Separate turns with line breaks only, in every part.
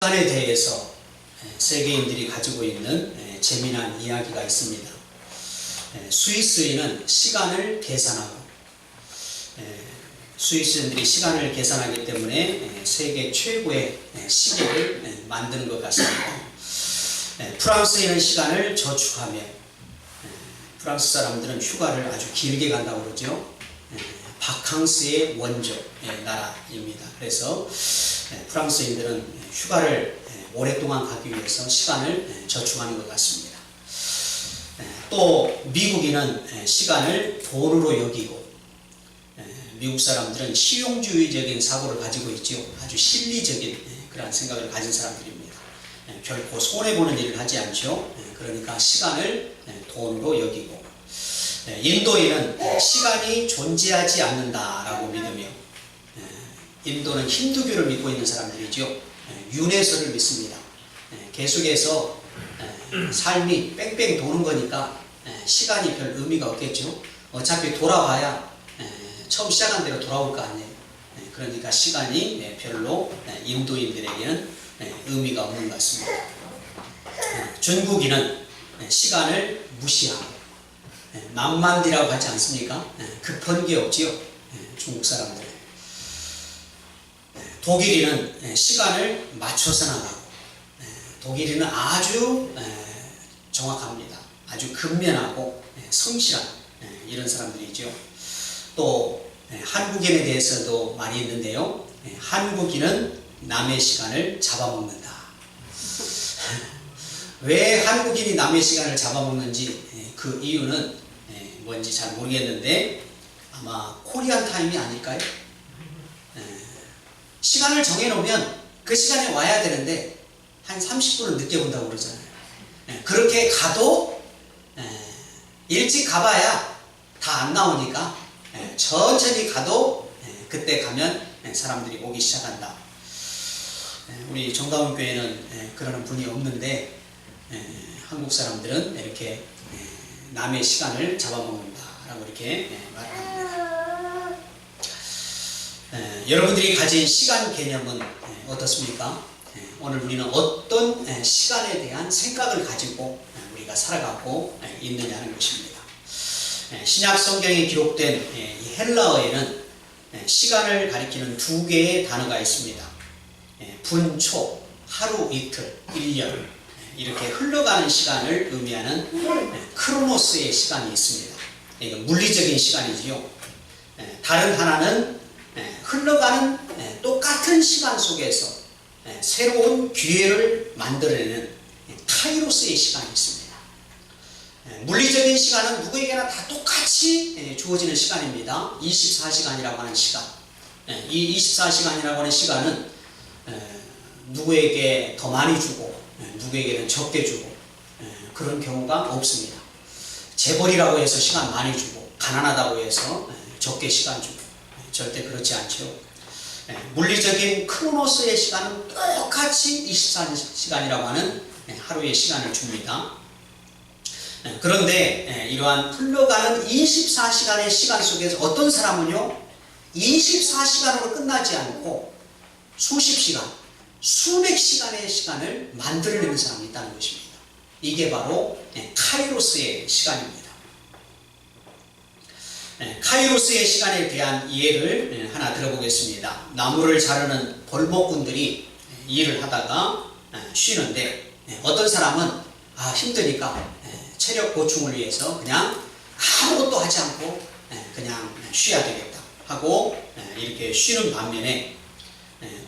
시간에 대해서 세계인들이 가지고 있는 재미난 이야기가 있습니다. 스위스인은 시간을 계산하고, 스위스인들이 시간을 계산하기 때문에 세계 최고의 시계를 만드는 것 같습니다. 프랑스인은 시간을 저축하며, 프랑스 사람들은 휴가를 아주 길게 간다고 그러죠. 바캉스의 원조 나라입니다. 그래서 프랑스인들은 휴가를 오랫동안 가기 위해서 시간을 저축하는 것 같습니다. 또 미국인은 시간을 돈으로 여기고, 미국 사람들은 실용주의적인 사고를 가지고 있죠. 아주 실리적인 그런 생각을 가진 사람들입니다. 결코 손해보는 일을 하지 않죠. 그러니까 시간을 돈으로 여기고, 인도인은 시간이 존재하지 않는다라고 믿으며, 인도는 힌두교를 믿고 있는 사람들이죠. 윤회설을 믿습니다. 계속해서 삶이 뺑뺑 도는 거니까 시간이 별 의미가 없겠죠. 어차피 돌아와야 처음 시작한 대로 돌아올 거 아니에요. 그러니까 시간이 별로 인도인들에게는 의미가 없는 것 같습니다. 중국인은 시간을 무시하고, 만만디라고 하지 않습니까? 급한 게 없지요. 중국 사람들. 독일인은 시간을 맞춰서 나가고, 독일인은 아주 정확합니다. 아주 근면하고 성실한 이런 사람들이죠. 또 한국인에 대해서도 많이 있는데요. 한국인은 남의 시간을 잡아먹는다. 왜 한국인이 남의 시간을 잡아먹는지 그 이유는 뭔지 잘 모르겠는데 아마 코리안 타임이 아닐까요? 시간을 정해놓으면 그 시간에 와야 되는데 한 30분을 늦게 온다고 그러잖아요. 그렇게 가도 일찍 가봐야 다 안 나오니까 천천히 가도 그때 가면 사람들이 오기 시작한다. 우리 정다운 교회는 그러는 분이 없는데 한국 사람들은 이렇게 남의 시간을 잡아먹는다라고 이렇게 말합니다. 여러분들이 가진 시간 개념은 어떻습니까? 오늘 우리는 어떤 시간에 대한 생각을 가지고 우리가 살아가고 있느냐는 것입니다. 신약 성경에 기록된 이 헬라어에는 시간을 가리키는 두 개의 단어가 있습니다. 분초, 하루, 이틀, 1년, 이렇게 흘러가는 시간을 의미하는 크로노스의 시간이 있습니다. 이건 물리적인 시간이지요. 다른 하나는 흘러가는 똑같은 시간 속에서 새로운 기회를 만들어내는 카이로스의 시간이 있습니다. 물리적인 시간은 누구에게나 다 똑같이 주어지는 시간입니다. 24시간이라고 하는 시간. 이 24시간이라고 하는 시간은 누구에게 더 많이 주고 누구에게는 적게 주고 그런 경우가 없습니다. 재벌이라고 해서 시간 많이 주고 가난하다고 해서 적게 시간 주고 절대 그렇지 않죠. 물리적인 크로노스의 시간은 똑같이 24시간이라고 하는 하루의 시간을 줍니다. 그런데 이러한 흘러가는 24시간의 시간 속에서 어떤 사람은요 24시간으로 끝나지 않고 수십 시간, 수백 시간의 시간을 만들어내는 사람이 있다는 것입니다. 이게 바로 카이로스의 시간입니다. 카이로스의 시간에 대한 예를 하나 들어보겠습니다. 나무를 자르는 벌목꾼들이 일을 하다가 쉬는데 어떤 사람은 힘드니까 체력 보충을 위해서 그냥 아무것도 하지 않고 그냥 쉬어야 되겠다 하고 이렇게 쉬는 반면에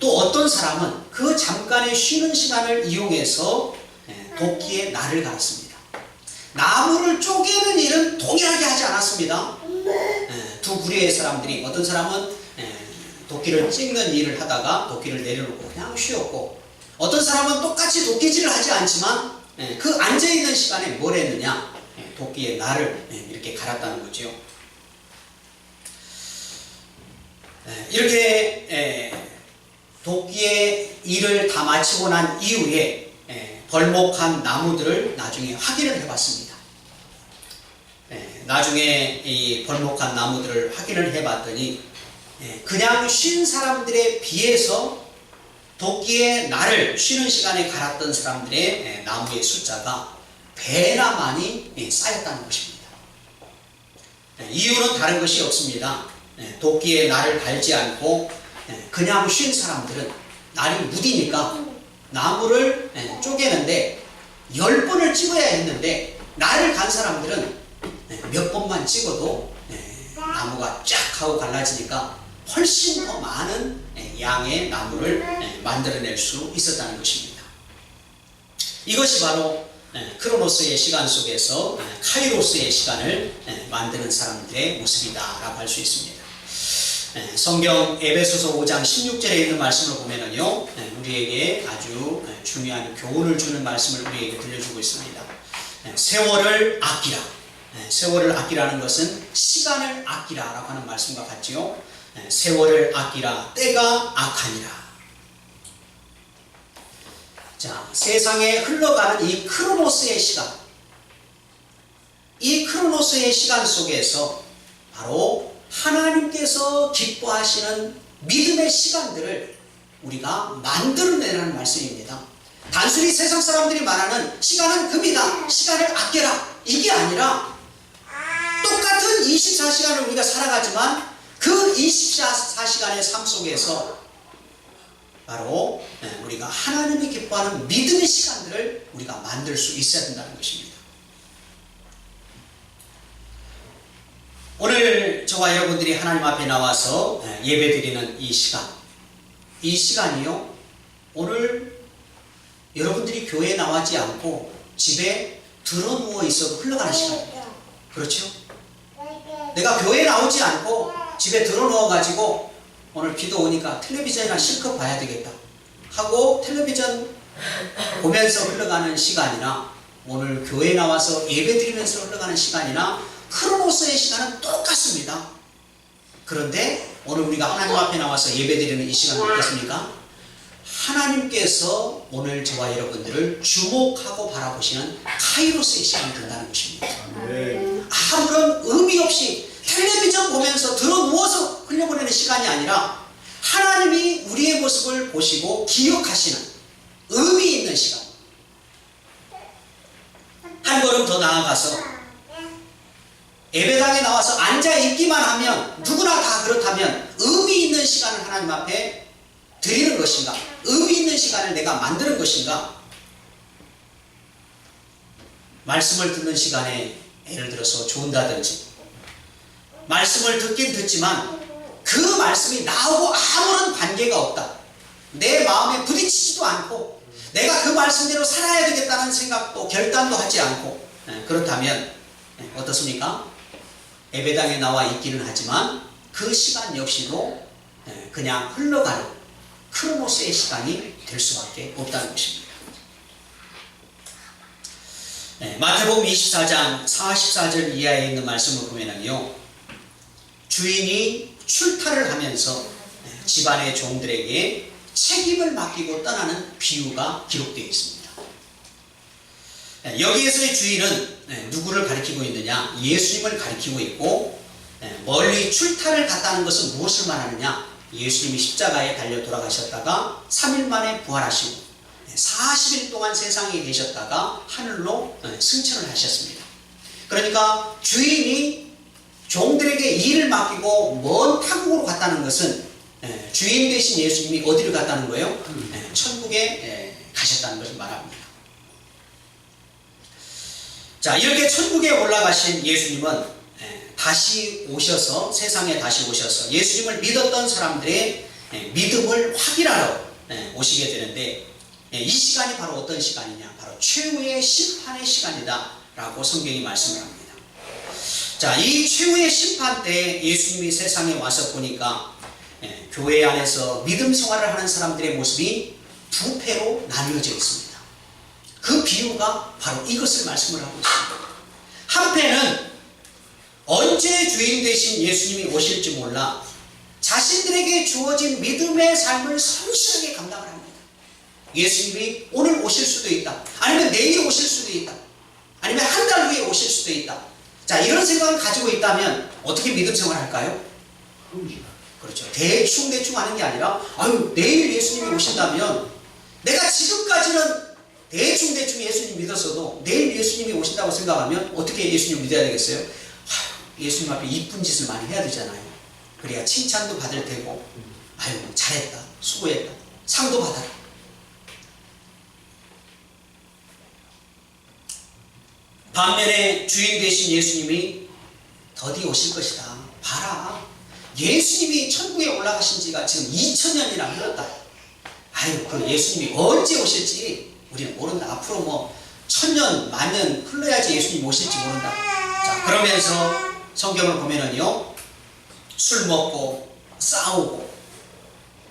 또 어떤 사람은 그 잠깐의 쉬는 시간을 이용해서 도끼에 날을 갈았습니다. 나무를 쪼개는 일은 동일하게 하지 않았습니다. 두 부류의 사람들이 어떤 사람은 도끼를 찍는 일을 하다가 도끼를 내려놓고 그냥 쉬었고 어떤 사람은 똑같이 도끼질을 하지 않지만 그 앉아있는 시간에 뭘 했느냐 도끼에 날을 이렇게 갈았다는 거죠. 이렇게 도끼의 일을 다 마치고 난 이후에 벌목한 나무들을 나중에 확인을 해봤습니다. 나중에 이 벌목한 나무들을 확인을 해봤더니 그냥 쉰 사람들에 비해서 도끼에 날을 쉬는 시간에 갈았던 사람들의 나무의 숫자가 배나 많이 쌓였다는 것입니다. 이유는 다른 것이 없습니다. 도끼에 날을 갈지 않고 그냥 쉰 사람들은 날이 무디니까 나무를 쪼개는데 10번을 찍어야 했는데 날을 간 사람들은 몇 번만 찍어도 나무가 쫙 하고 갈라지니까 훨씬 더 많은 양의 나무를 만들어낼 수 있었다는 것입니다. 이것이 바로 크로노스의 시간 속에서 카이로스의 시간을 만드는 사람들의 모습이다라고 할 수 있습니다. 성경 에베소서 5장 16절에 있는 말씀을 보면은요, 우리에게 아주 중요한 교훈을 주는 말씀을 우리에게 들려주고 있습니다. 세월을 아끼라. 세월을 아끼라는 것은 시간을 아끼라라고 하는 말씀과 같지요. 세월을 아끼라. 때가 악하니라. 자, 세상에 흘러가는 이 크로노스의 시간, 이 크로노스의 시간 속에서 바로 하나님께서 기뻐하시는 믿음의 시간들을 우리가 만들어내라는 말씀입니다. 단순히 세상 사람들이 말하는 시간은 금이다, 시간을 아껴라, 이게 아니라 똑같은 24시간을 우리가 살아가지만 그 24시간의 삶 속에서 바로 우리가 하나님이 기뻐하는 믿음의 시간들을 우리가 만들 수 있어야 된다는 것입니다. 오늘 저와 여러분들이 하나님 앞에 나와서 예배드리는 이 시간, 이 시간이요, 오늘 여러분들이 교회에 나가지 않고 집에 드러누워 있어도 흘러가는 시간입니다. 그렇죠? 내가 교회에 나오지 않고 집에 드러누워가지고 오늘 비도 오니까 텔레비전이나 실컷 봐야 되겠다 하고 텔레비전 보면서 흘러가는 시간이나 오늘 교회에 나와서 예배드리면서 흘러가는 시간이나 크로노스의 시간은 똑같습니다. 그런데 오늘 우리가 하나님 앞에 나와서 예배드리는 이 시간은 어떻습니까? 하나님께서 오늘 저와 여러분들을 주목하고 바라보시는 카이로스의 시간이 된다는 것입니다. 아무런 의미 없이 텔레비전 보면서 들어 누워서 흘려보내는 시간이 아니라 하나님이 우리의 모습을 보시고 기억하시는 의미 있는 시간. 한 걸음 더 나아가서 예배당에 나와서 앉아있기만 하면 누구나 다 그렇다면 의미 있는 시간을 하나님 앞에 드리는 것인가? 의미 있는 시간을 내가 만드는 것인가? 말씀을 듣는 시간에 예를 들어서 존다든지 말씀을 듣긴 듣지만 그 말씀이 나하고 아무런 관계가 없다. 내 마음에 부딪히지도 않고 내가 그 말씀대로 살아야 되겠다는 생각도 결단도 하지 않고 그렇다면 어떻습니까? 예배당에 나와 있기는 하지만 그 시간 역시도 그냥 흘러가는 크로노스의 시간이 될 수밖에 없다는 것입니다. 마태복음 24장 44절 이하에 있는 말씀을 보면은요, 주인이 출타를 하면서 집안의 종들에게 책임을 맡기고 떠나는 비유가 기록되어 있습니다. 여기에서의 주인은 누구를 가리키고 있느냐? 예수님을 가리키고 있고, 멀리 출타를 갔다는 것은 무엇을 말하느냐? 예수님이 십자가에 달려 돌아가셨다가 3일 만에 부활하시고 40일 동안 세상에 계셨다가 하늘로 승천을 하셨습니다. 그러니까 주인이 종들에게 일을 맡기고 먼 타국으로 갔다는 것은 주인 되신 예수님이 어디를 갔다는 거예요? 천국에 가셨다는 것을 말합니다. 자, 이렇게 천국에 올라가신 예수님은 다시 오셔서, 세상에 다시 오셔서 예수님을 믿었던 사람들의 믿음을 확인하러 오시게 되는데, 이 시간이 바로 어떤 시간이냐? 바로 최후의 심판의 시간이다 라고 성경이 말씀을 합니다. 자, 이 최후의 심판 때 예수님이 세상에 와서 보니까 교회 안에서 믿음 생활을 하는 사람들의 모습이 두 패로 나뉘어져 있습니다. 그 비유가 바로 이것을 말씀을 하고 있습니다. 한 패는 언제 주인 되신 예수님이 오실지 몰라 자신들에게 주어진 믿음의 삶을 성실하게 감당을 합니다. 예수님이 오늘 오실 수도 있다, 아니면 내일 오실 수도 있다, 아니면 한 달 후에 오실 수도 있다. 자, 이런 생각을 가지고 있다면 어떻게 믿음 생활을 할까요? 그렇죠. 대충 하는 게 아니라, 아유, 내일 예수님이 오신다면, 내가 지금까지는 대충 예수님 믿었어도, 내일 예수님이 오신다고 생각하면, 어떻게 예수님 믿어야 되겠어요? 아유, 예수님 앞에 이쁜 짓을 많이 해야 되잖아요. 그래야 칭찬도 받을 테고, 아유, 잘했다, 수고했다, 상도 받아라. 반면에 주인 되신 예수님이 더디 오실 것이다. 봐라. 예수님이 천국에 올라가신 지가 지금 2000년이나 흘렀다. 아유, 그 예수님이 언제 오실지 우리는 모른다. 앞으로 뭐 1000년, 만년 흘러야지 예수님 오실지 모른다. 자, 그러면서 성경을 보면은요, 술 먹고 싸우고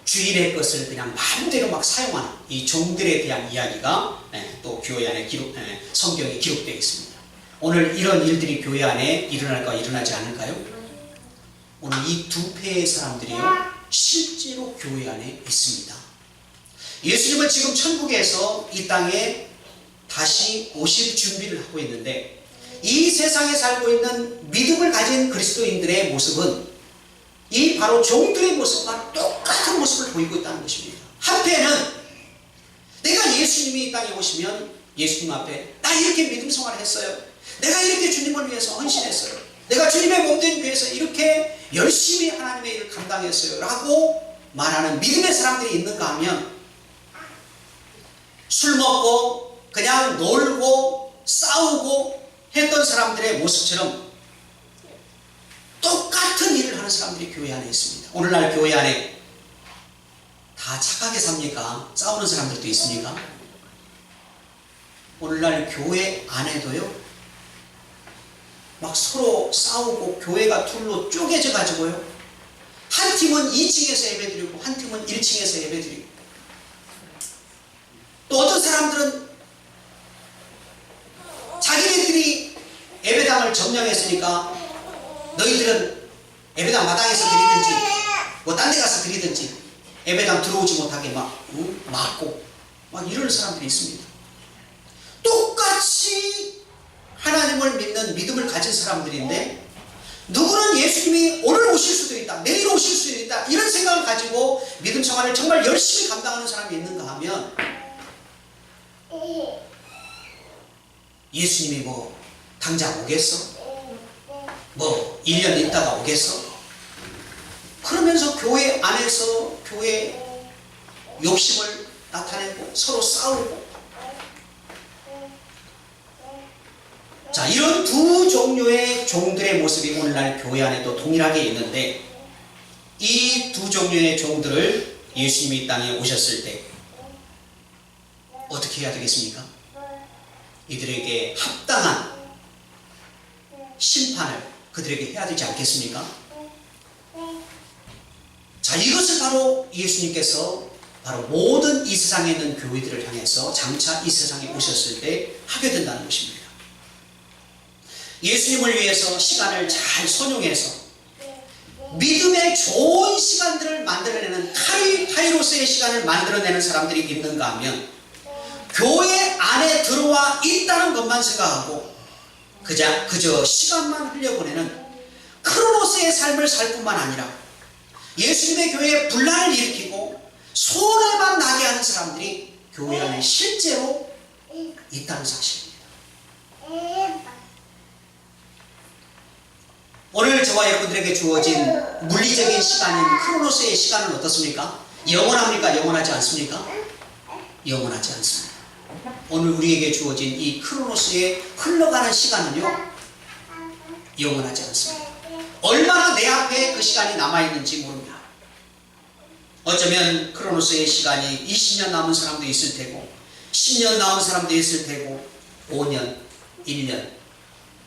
주인의 것을 그냥 마음대로 막 사용하는 이 종들에 대한 이야기가 또 교회 안에 성경에 기록되어 있습니다. 오늘 이런 일들이 교회 안에 일어날까 일어나지 않을까요? 오늘 이 두 패의 사람들이요, 실제로 교회 안에 있습니다. 예수님은 지금 천국에서 이 땅에 다시 오실 준비를 하고 있는데, 이 세상에 살고 있는 믿음을 가진 그리스도인들의 모습은 이 바로 종들의 모습과 똑같은 모습을 보이고 있다는 것입니다. 한패는 내가 예수님이 이 땅에 오시면 예수님 앞에 나 이렇게 믿음 생활을 했어요. 내가 이렇게 주님을 위해서 헌신했어요. 내가 주님의 몸된 교회에서 이렇게 열심히 하나님의 일을 감당했어요 라고 말하는 믿음의 사람들이 있는가 하면, 술 먹고 그냥 놀고 싸우고 했던 사람들의 모습처럼 똑같은 일을 하는 사람들이 교회 안에 있습니다. 오늘날 교회 안에 다 착하게 삽니까? 싸우는 사람들도 있습니까? 오늘날 교회 안에도요, 막 서로 싸우고 교회가 둘로 쪼개져 가지고요, 한 팀은 2층에서 예배드리고 한 팀은 1층에서 예배드리고, 또 어떤 사람들은 자기네들이 예배당을 점령했으니까 너희들은 예배당 마당에서 드리든지 뭐 딴 데 가서 드리든지 예배당 들어오지 못하게 막 막고 막 이러는 사람들이 있습니다. 똑같이 하나님을 믿는 믿음을 가진 사람들인데, 누구는 예수님이 오늘 오실 수도 있다, 내일 오실 수도 있다, 이런 생각을 가지고 믿음 생활을 정말 열심히 감당하는 사람이 있는가 하면, 예수님이 뭐 당장 오겠어? 뭐 1년 있다가 오겠어? 그러면서 교회 안에서 교회 욕심을 나타내고 서로 싸우고, 자, 이런 두 종류의 종들의 모습이 오늘날 교회 안에도 동일하게 있는데, 이 두 종류의 종들을 예수님이 이 땅에 오셨을 때 어떻게 해야 되겠습니까? 이들에게 합당한 심판을 그들에게 해야 되지 않겠습니까? 자, 이것을 바로 예수님께서 바로 모든 이 세상에 있는 교회들을 향해서 장차 이 세상에 오셨을 때 하게 된다는 것입니다. 예수님을 위해서 시간을 잘 선용해서 믿음의 좋은 시간들을 만들어내는 카이로스의 시간을 만들어내는 사람들이 있는가 하면, 교회 안에 들어와 있다는 것만 생각하고 그저 시간만 흘려보내는 크로노스의 삶을 살 뿐만 아니라 예수님의 교회에 분란을 일으키고 손해만 나게 하는 사람들이 교회 안에 실제로 있다는 사실입니다. 오늘 저와 여러분들에게 주어진 물리적인 시간인 크로노스의 시간은 어떻습니까? 영원합니까? 영원하지 않습니까? 영원하지 않습니다. 오늘 우리에게 주어진 이 크로노스의 흘러가는 시간은요, 영원하지 않습니다. 얼마나 내 앞에 그 시간이 남아있는지 모릅니다. 어쩌면 크로노스의 시간이 20년 남은 사람도 있을 테고, 10년 남은 사람도 있을 테고, 5년, 1년,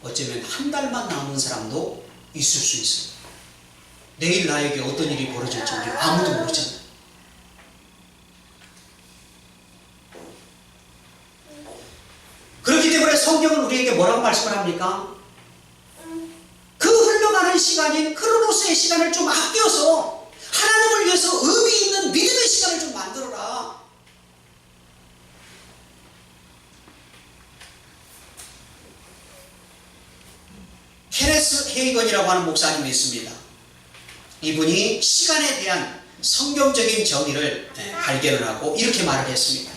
어쩌면 한 달만 남은 사람도 있을 수 있습니다. 내일 나에게 어떤 일이 벌어질지 우리 아무도 모르잖아요. 그렇기 때문에 성경은 우리에게 뭐라고 말씀을 합니까? 그 흘러가는 시간인 크로노스의 시간을 좀 아껴서 하나님을 위해서 의미 있는 믿음의 시간을 좀 만들어라. 케네스 헤이건이라고 하는 목사님이 있습니다. 이분이 시간에 대한 성경적인 정의를 발견을 하고 이렇게 말을 했습니다.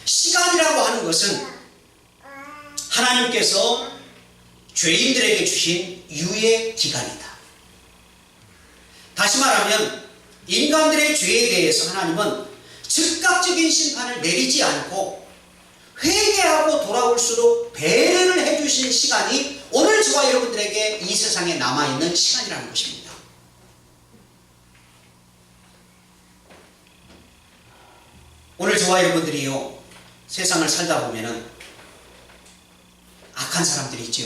시간이라고 하는 것은 하나님께서 죄인들에게 주신 유예 기간이다. 다시 말하면 인간들의 죄에 대해서 하나님은 즉각적인 심판을 내리지 않고 회개하고 돌아올수록 배려를 해주신 시간이 오늘 저와 여러분들에게 이 세상에 남아있는 시간이라는 것입니다. 오늘 저와 여러분들이요, 세상을 살다 보면은 악한 사람들이 있죠.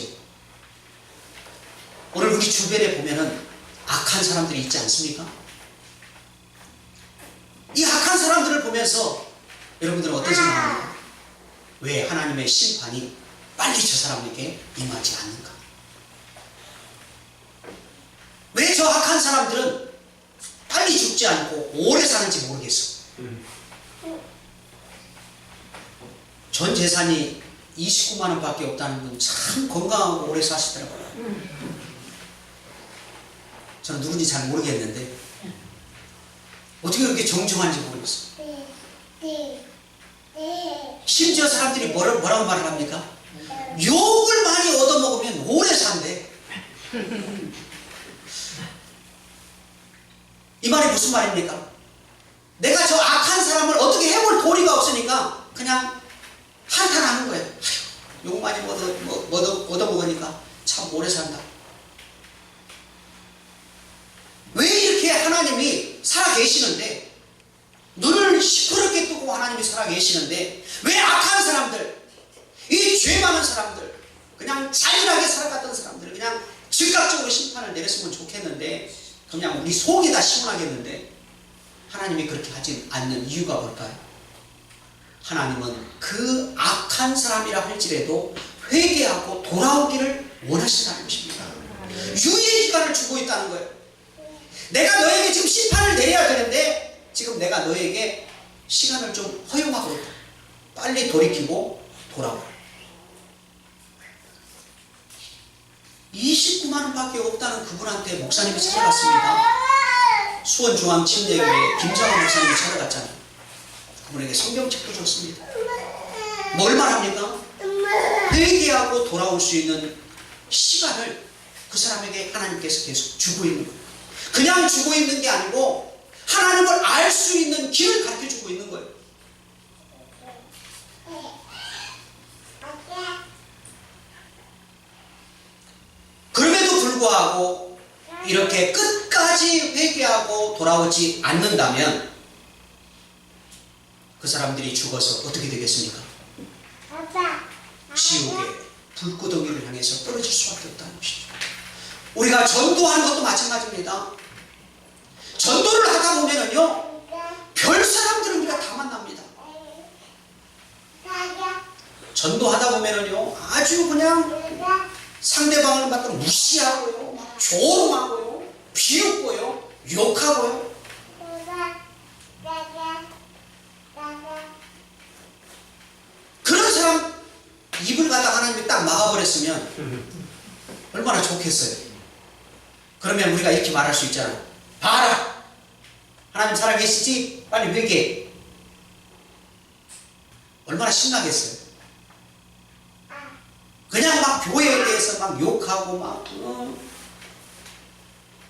오늘 우리 주변에 보면은 악한 사람들이 있지 않습니까? 이 악한 사람들을 보면서 여러분들은 어떤 생각합니까? 왜 하나님의 심판이 빨리 저 사람에게 임하지 않는가? 왜 저 악한 사람들은 빨리 죽지 않고 오래 사는지 모르겠어. 전 재산이 29만 원밖에 없다는 분 참 건강하고 오래 사시더라고요. 저는 누군지 잘 모르겠는데 어떻게 그렇게 정정한지 모르겠어요. 심지어 사람들이 뭐라고 말을 합니까? 욕을 많이 얻어먹으면 오래 산대. 이 말이 무슨 말입니까? 내가 저 악한 사람을 어떻게 해볼 도리가 없으니까 그냥 한탄하는 거예요. 욕 많이 얻어먹으니까 참 오래 산다. 왜 이렇게 하나님이 살아계시는데, 눈을 시퍼렇게 뜨고 하나님이 살아계시는데 왜 악한 사람들, 이 죄 많은 사람들, 그냥 잔인하게 살아갔던 사람들 그냥 즉각적으로 심판을 내렸으면 좋겠는데, 그냥 우리 속이 다 시원하겠는데 하나님이 그렇게 하지 않는 이유가 뭘까요? 하나님은 그 악한 사람이라 할지라도 회개하고 돌아오기를 원하신다는 것입니다. 유예 기간을 주고 있다는 거예요. 내가 너에게 지금 심판을 내려야 되는데 지금 내가 너에게 시간을 좀 허용하고 있다. 빨리 돌이키고 돌아오라. 29만 원밖에 없다는 그분한테 목사님이 찾아갔습니다. 수원중앙침례교회 김장원 목사님이 찾아갔잖아요. 그분에게 성경책도 줬습니다. 뭘 말합니까? 회개하고 돌아올 수 있는 시간을 그 사람에게 하나님께서 계속 주고 있는 거예요. 그냥 주고 있는 게 아니고 하나님을 알 수 있는 길을 가르쳐주고 있는 거예요. 그럼에도 불구하고 이렇게 끝까지 회개하고 돌아오지 않는다면 그 사람들이 죽어서 어떻게 되겠습니까? 지옥의 불구덩이를 향해서 떨어질 수밖에 없다는 것이죠. 우리가 전도하는 것도 마찬가지입니다. 전도를 하다 보면은요, 별 사람들을 우리가 다 만납니다. 전도하다 보면은요, 아주 그냥 상대방을 막 무시하고요, 막 조롱하고요, 비웃고요, 욕하고요. 그런 사람 입을 갖다 하나님이 딱 막아버렸으면 얼마나 좋겠어요. 그러면 우리가 이렇게 말할 수 있잖아요. 봐라! 하나님 살아계시지? 빨리 회개해. 얼마나 신나겠어요. 그냥 막 교회에 대해서 막 욕하고 막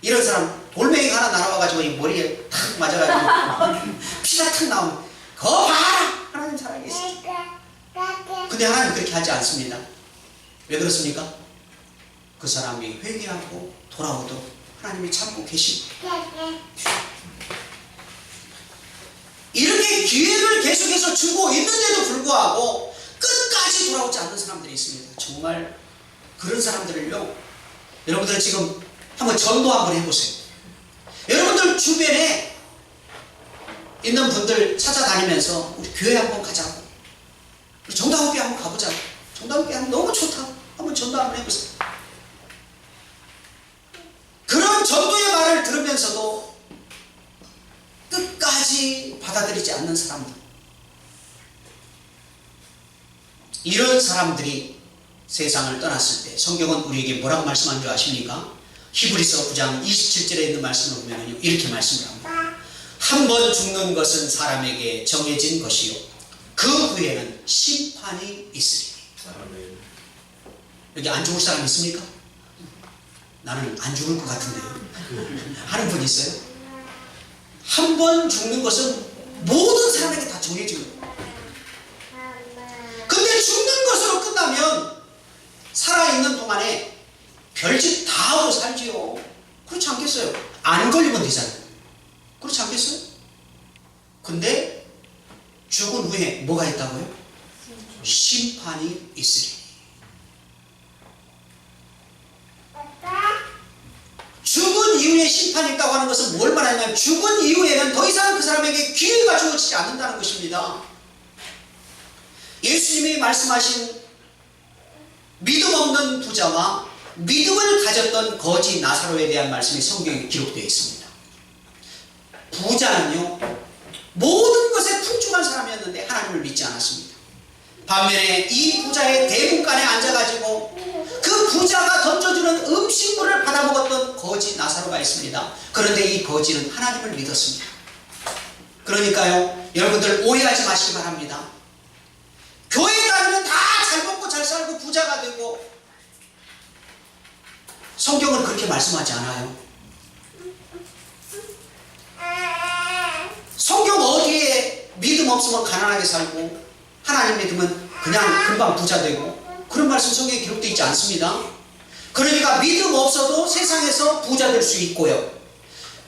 이런 사람 돌멩이가 하나 날아와가지고 이 머리에 탁 맞아가지고 피가 탁 나오면 거 봐라! 하나님 살아계시지? 근데 하나님 그렇게 하지 않습니다. 왜 그렇습니까? 그 사람이 회개하고 돌아오도록 하나님이 참고 계십니다. 이렇게 기회를 계속해서 주고 있는데도 불구하고 끝까지 돌아오지 않는 사람들이 있습니다. 정말 그런 사람들을요, 여러분들 지금 한번 전도 한번 해보세요. 여러분들 주변에 있는 분들 찾아다니면서 우리 교회 한번 가자고, 우리 정다운교회 한번 가보자고, 정다운교회 하면 너무 좋다, 한번 전도 한번 해보세요. 그런 전도의 말을 들으면서도 끝까지 받아들이지 않는 사람들, 이런 사람들이 세상을 떠났을 때 성경은 우리에게 뭐라고 말씀한 줄 아십니까? 히브리서 9장 27절에 있는 말씀을 보면 이렇게 말씀을 합니다. 한 번 죽는 것은 사람에게 정해진 것이요 그 후에는 심판이 있으리니. 여기 안 죽을 사람 있습니까? 나는 안 죽을 것 같은데요. 하는 분 있어요? 한 번 죽는 것은 모든 사람에게 다 정해진 거예요. 근데 죽는 것으로 끝나면 살아있는 동안에 별짓 다 하고 살지요. 그렇지 않겠어요? 안 걸리면 되잖아요. 그렇지 않겠어요? 근데 죽은 후에 뭐가 있다고요? 심판이 있으리. 죽은 이후에 심판이 있다고 하는 것은 뭘 말하냐면 죽은 이후에는 더 이상 그 사람에게 기회가 주어지지 않는다는 것입니다. 예수님이 말씀하신 믿음 없는 부자와 믿음을 가졌던 거지 나사로에 대한 말씀이 성경에 기록되어 있습니다. 부자는요 모든 것에 풍족한 사람이었는데 하나님을 믿지 않았습니다. 반면에 이 부자의 대문간에 앉아가지고 그 부자가 던져주는 음식물을 받아먹었던 거지 나사로가 있습니다. 그런데 이 거지는 하나님을 믿었습니다. 그러니까요 여러분들 오해하지 마시기 바랍니다. 교회 다니면 다 잘 먹고 잘 살고 부자가 되고, 성경은 그렇게 말씀하지 않아요. 성경 어디에 믿음 없으면 가난하게 살고 하나님 믿으면 그냥 금방 부자 되고 그런 말씀 성경에 기록되어 있지 않습니다. 그러니까 믿음 없어도 세상에서 부자 될 수 있고요,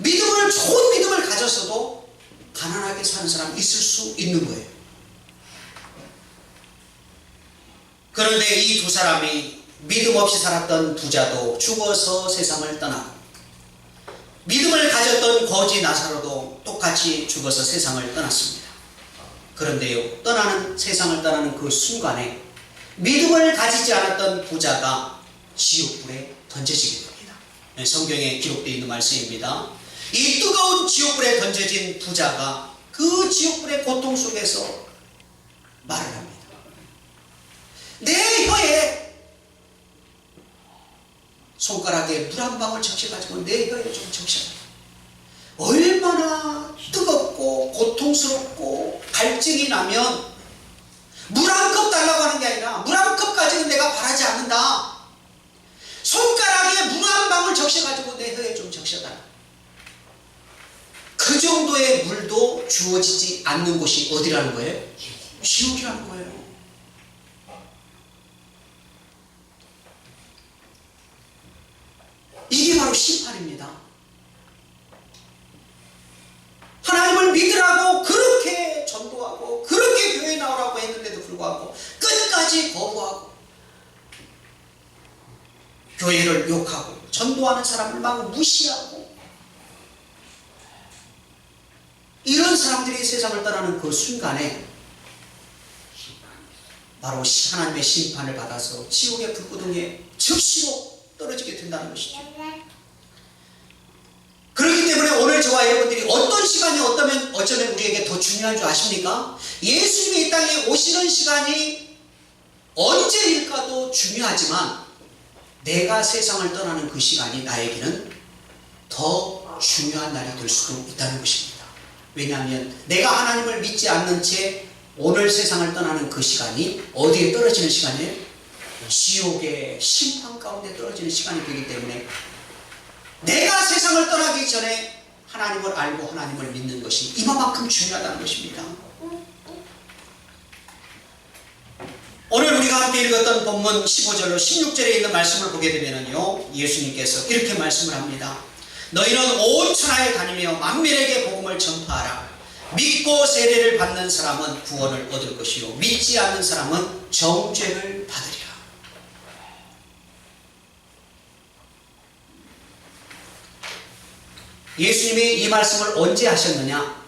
좋은 믿음을 가졌어도 가난하게 사는 사람 있을 수 있는 거예요. 그런데 이 두 사람이 믿음 없이 살았던 부자도 죽어서 세상을 떠나고 믿음을 가졌던 거지 나사로도 똑같이 죽어서 세상을 떠났습니다. 그런데요 세상을 떠나는 그 순간에 믿음을 가지지 않았던 부자가 지옥불에 던져지게 됩니다. 성경에 기록되어 있는 말씀입니다. 이 뜨거운 지옥불에 던져진 부자가 그 지옥불의 고통 속에서 말을 합니다. 내 혀에 손가락에 물 한 방울 적셔가지고 내 혀에 좀 적셔라. 얼마나 뜨겁고 고통스럽고 갈증이 나면 물 한 컵 달라고 하는 게 아니라 물 한 컵까지는 내가 바라지 않는다. 손가락에 물 한 방울 적셔가지고 내 혀에 좀 적셔달라. 그 정도의 물도 주어지지 않는 곳이 어디라는 거예요? 지옥이라는 거예요. 이게 바로 심판입니다. 하나님을 믿으라고 그렇게 전도하고 그렇게 교회에 나오라고 했는데도 불구하고 끝까지 거부하고 교회를 욕하고 전도하는 사람을 막 무시하고 이런 사람들이 세상을 떠나는 그 순간에 바로 하나님의 심판을 받아서 지옥의 불구덩이에 즉시로 떨어지게 된다는 것이죠. 그렇기 때문에 오늘 저와 여러분들이 어떤 시간이 어쩌면 우리에게 더 중요한 줄 아십니까? 예수님이 이 땅에 오시는 시간이 언제일까도 중요하지만 내가 세상을 떠나는 그 시간이 나에게는 더 중요한 날이 될 수도 있다는 것입니다. 왜냐하면 내가 하나님을 믿지 않는 채 오늘 세상을 떠나는 그 시간이 어디에 떨어지는 시간이에요? 지옥의 심판 가운데 떨어지는 시간이 되기 때문에 내가 세상을 떠나기 전에 하나님을 알고 하나님을 믿는 것이 이만큼 중요하다는 것입니다. 오늘 우리가 함께 읽었던 본문 15절로 16절에 있는 말씀을 보게 되면요 예수님께서 이렇게 말씀을 합니다. 너희는 온 천하에 다니며 만민에게 복음을 전파하라. 믿고 세례를 받는 사람은 구원을 얻을 것이요 믿지 않는 사람은 정죄를 받으리라. 예수님이 이 말씀을 언제 하셨느냐?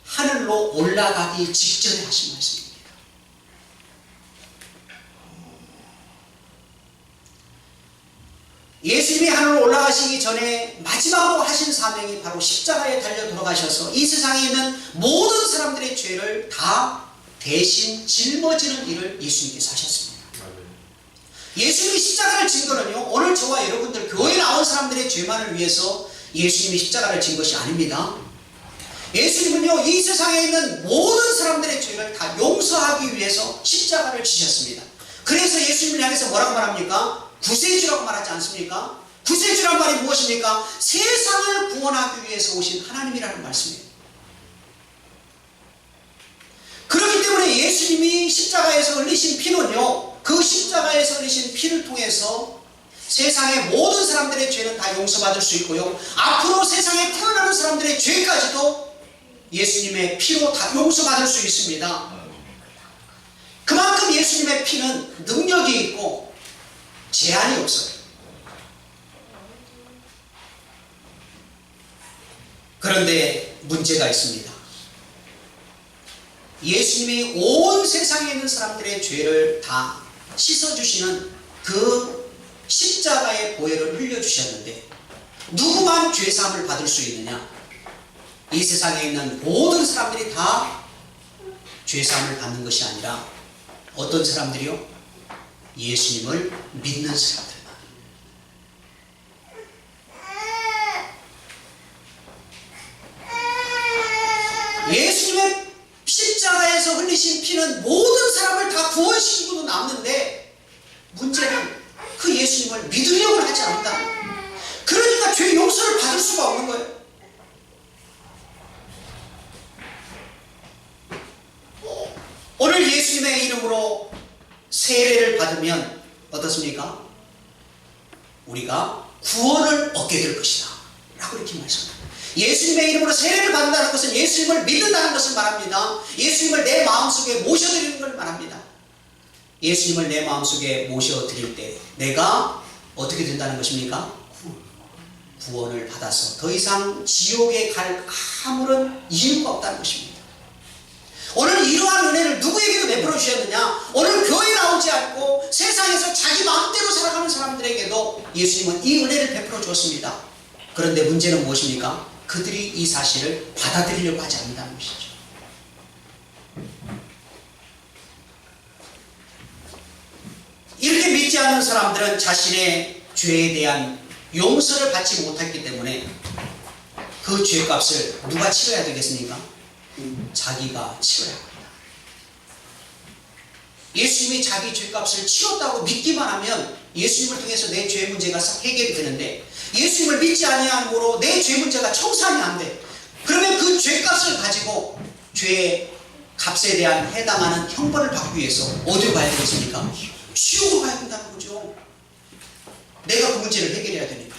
하늘로 올라가기 직전에 하신 말씀입니다. 예수님이 하늘로 올라가시기 전에 마지막으로 하신 사명이 바로 십자가에 달려 돌아가셔서 이 세상에 있는 모든 사람들의 죄를 다 대신 짊어지는 일을 예수님께서 하셨습니다. 예수님이 십자가를 진 거는요, 오늘 저와 여러분들 교회 나온 사람들의 죄만을 위해서 예수님이 십자가를 진 것이 아닙니다. 예수님은요, 이 세상에 있는 모든 사람들의 죄를 다 용서하기 위해서 십자가를 지셨습니다. 그래서 예수님을 향해서 뭐라고 말합니까? 구세주라고 말하지 않습니까? 구세주란 말이 무엇입니까? 세상을 구원하기 위해서 오신 하나님이라는 말씀이에요. 그렇기 때문에 예수님이 십자가에서 흘리신 피는요, 그 십자가에서 흘리신 피를 통해서 세상의 모든 사람들의 죄는 다 용서받을 수 있고요, 앞으로 세상에 태어나는 사람들의 죄까지도 예수님의 피로 다 용서받을 수 있습니다. 그만큼 예수님의 피는 능력이 있고 제한이 없어요. 그런데 문제가 있습니다. 예수님이 온 세상에 있는 사람들의 죄를 다 씻어주시는 그 십자가의 보혈을 흘려주셨는데 누구만 죄사함을 받을 수 있느냐? 이 세상에 있는 모든 사람들이 다 죄사함을 받는 것이 아니라 어떤 사람들이요? 예수님을 믿는 사람들만. 예수님의 십자가에서 흘리신 피는 모든 사람을 다 구원시키고도 남는데 문제는 그 예수님을 믿으려고 하지 않는다. 그러니까 죄 용서를 받을 수가 없는 거예요. 오늘 예수님의 이름으로 세례를 받으면 어떻습니까? 우리가 구원을 얻게 될 것이다 라고 이렇게 말씀합니다. 예수님의 이름으로 세례를 받는다는 것은 예수님을 믿는다는 것을 말합니다. 예수님을 내 마음속에 모셔드리는 걸 말합니다. 예수님을 내 마음속에 모셔드릴 때 내가 어떻게 된다는 것입니까? 구원을 받아서 더 이상 지옥에 갈 아무런 이유가 없다는 것입니다. 오늘 이러한 은혜를 누구에게도 베풀어 주셨느냐? 오늘 교회 나오지 않고 세상에서 자기 마음대로 살아가는 사람들에게도 예수님은 이 은혜를 베풀어 주었습니다. 그런데 문제는 무엇입니까? 그들이 이 사실을 받아들이려고 하지 않는다는 것이죠. 이렇게 믿지 않는 사람들은 자신의 죄에 대한 용서를 받지 못했기 때문에 그 죄값을 누가 치러야 되겠습니까? 자기가 치러야 합니다. 예수님이 자기 죄값을 치렀다고 믿기만 하면 예수님을 통해서 내 죄 문제가 싹 해결이 되는데 예수님을 믿지 아니함으로 내 죄 문제가 청산이 안 돼. 그러면 그 죄값을 가지고 죄의 값에 대한 해당하는 형벌을 받기 위해서 어디로 가야 되겠습니까? 지옥으로 가야 된다는 거죠. 내가 그 문제를 해결해야 되니까.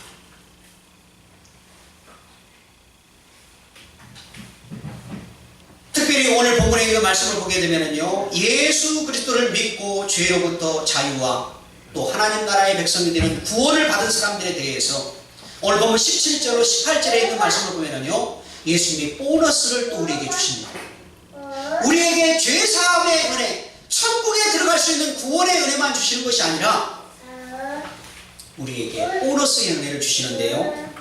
특별히 오늘 본문의 그 말씀을 보게 되면요, 예수 그리스도를 믿고 죄로부터 자유와 또 하나님 나라의 백성이 되는 구원을 받은 사람들에 대해서 오늘 보면 17절로 18절에 있는 말씀을 보면요, 예수님이 보너스를 또 우리에게 주십니다. 우리에게 죄사함의 은혜, 천국에 들어갈 수 있는 구원의 은혜만 주시는 것이 아니라 우리에게 보너스의 은혜를 주시는데요,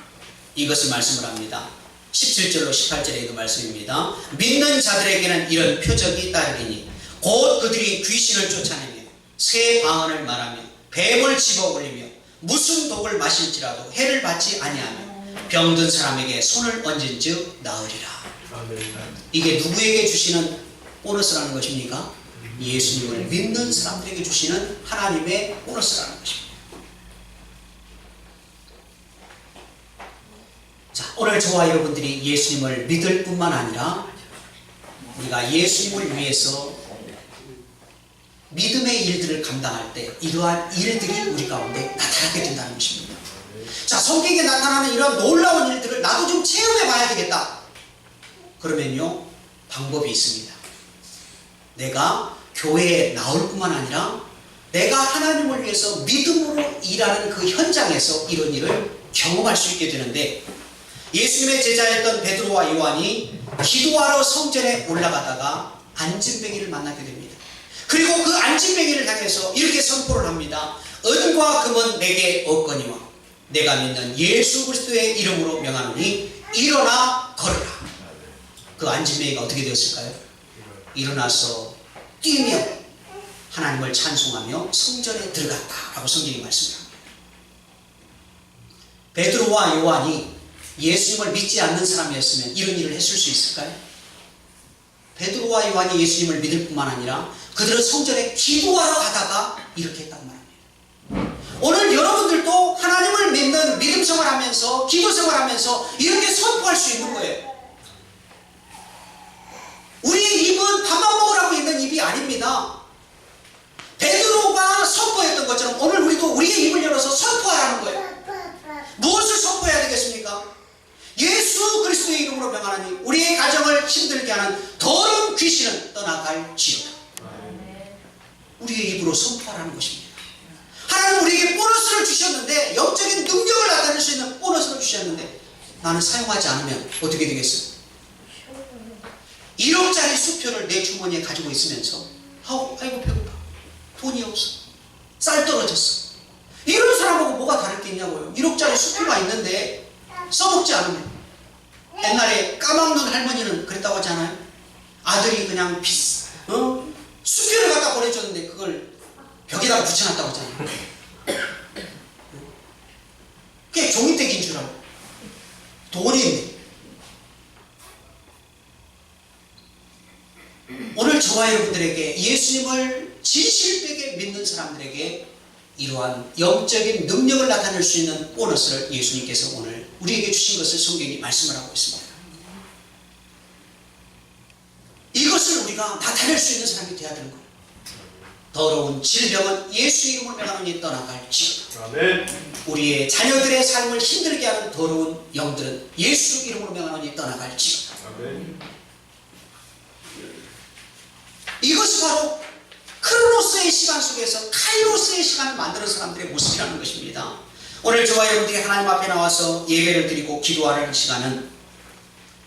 이것을 말씀을 합니다. 17절로 18절에 있는 말씀입니다. 믿는 자들에게는 이런 표적이 따르리니 곧 그들이 귀신을 쫓아내며 새 방언을 말하며 뱀을 집어올리며 무슨 독을 마실지라도 해를 받지 아니하며 병든 사람에게 손을 얹은즉 나으리라. 이게 누구에게 주시는 보너스라는 것입니까? 예수님을 믿는 사람들에게 주시는 하나님의 보너스라는 것입니다. 자, 오늘 저와 여러분들이 예수님을 믿을 뿐만 아니라 우리가 예수님을 위해서 믿음의 일들을 감당할 때 이러한 일들이 우리 가운데 나타나게 된다는 것입니다. 자, 성경에 나타나는 이런 놀라운 일들을 나도 좀 체험해 봐야 되겠다. 그러면요, 방법이 있습니다. 내가 교회에 나올 뿐만 아니라 내가 하나님을 위해서 믿음으로 일하는 그 현장에서 이런 일을 경험할 수 있게 되는데, 예수님의 제자였던 베드로와 요한이 기도하러 성전에 올라가다가 안진뱅이를 만나게 됩니다. 그리고 그 안진뱅이를 향해서 이렇게 선포를 합니다. 은과 금은 내게 없거니와 내가 믿는 예수 그리스도의 이름으로 명하노니 일어나 걸으라. 그 안진뱅이가 어떻게 되었을까요? 일어나서 뛰며 하나님을 하나님을 찬송하며 성전에 들어갔다라고 성경이 말씀합니다. 베드로와 요한이 예수님을 믿지 않는 사람이었으면 이런 일을 했을 수 있을까요? 베드로와 요한이 예수님을 믿을 뿐만 아니라 그들은 성전에 기도하러 가다가 이렇게 했단 말입니다. 오늘 여러분들도 하나님을 믿는 믿음 생활하면서 기도 생활하면서 이렇게 선포할 수 있는 거예요. 우리의 입은 밥만 먹으라고 있는 입이 아닙니다. 베드로가 선포했던 것처럼 오늘 우리도 우리의 입을 열어서 선포하라는 거예요. 무엇을 선포해야 되겠습니까? 예수 그리스도의 이름으로 명하노니 우리의 가정을 힘들게 하는 더러운 귀신은 떠나갈지어다. 우리의 입으로 선포하라는 것입니다. 하나님 우리에게 보너스를 주셨는데, 영적인 능력을 나타낼 수 있는 보너스를 주셨는데 나는 사용하지 않으면 어떻게 되겠어요? 1억짜리 수표를 내 주머니에 가지고 있으면서 아이고 배고파, 돈이 없어, 쌀 떨어졌어, 이런 사람하고 뭐가 다를 게 있냐고요. 1억짜리 수표가 있는데 써먹지 않으면. 옛날에 까막눈 할머니는 그랬다고 하잖아요. 아들이 그냥 수표를 갖다 보내줬는데 그걸 벽에다가 붙여놨다고 하잖아요. 그게 종이떼기인 줄 알고. 돈이 있네. 오늘 저와 여러분들에게, 예수님을 진실되게 믿는 사람들에게 이러한 영적인 능력을 나타낼 수 있는 보너스를 예수님께서 오늘 우리에게 주신 것을 성경이 말씀을 하고 있습니다. 이것을 우리가 나타낼 수 있는 사람이 되어야 되는 거예요. 더러운 질병은 예수 이름을 명하노니 떠나갈지어다. 우리의 자녀들의 삶을 힘들게 하는 더러운 영들은 예수 이름으로 명하노니 떠나갈지어다. 이것이 바로 크로노스의 시간 속에서 카이로스의 시간을 만드는 사람들의 모습이라는 것입니다. 오늘 저와 여러분들이 하나님 앞에 나와서 예배를 드리고 기도하는 시간은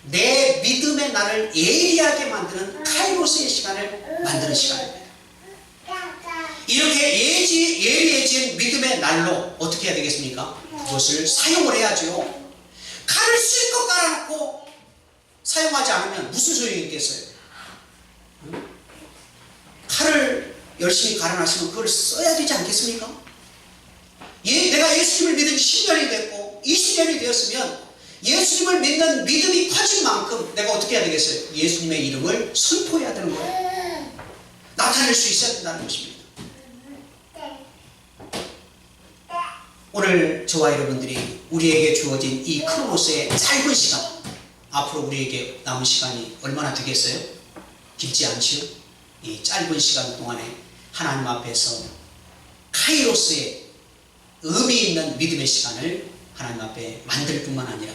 내 믿음의 날을 예리하게 만드는 카이로스의 시간을 만드는 시간입니다. 이렇게 예리해진 믿음의 날로 어떻게 해야 되겠습니까? 그것을 사용을 해야죠. 칼을 실컷 깔아놓고 사용하지 않으면 무슨 소용이 있겠어요? 칼을 열심히 갈아놨으면 그걸 써야 되지 않겠습니까? 내가 예수님을 믿은 지 10년이 됐고 20년이 되었으면 예수님을 믿는 믿음이 커진 만큼 내가 어떻게 해야 되겠어요? 예수님의 이름을 선포해야 되는 거예요. 나타낼 수 있어야 된다는 것입니다. 오늘 저와 여러분들이 우리에게 주어진 이 크로노스의 짧은 시간, 앞으로 우리에게 남은 시간이 얼마나 되겠어요? 길지 않지요? 이 짧은 시간 동안에 하나님 앞에서 카이로스의 의미 있는 믿음의 시간을 하나님 앞에 만들 뿐만 아니라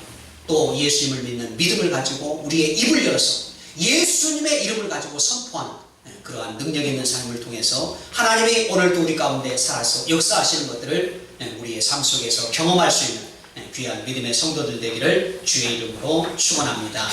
또 예수님을 믿는 믿음을 가지고 우리의 입을 열어서 예수님의 이름을 가지고 선포하는 그러한 능력 있는 삶을 통해서 하나님이 오늘도 우리 가운데 살아서 역사하시는 것들을 우리의 삶 속에서 경험할 수 있는 귀한 믿음의 성도들 되기를 주의 이름으로 축원합니다.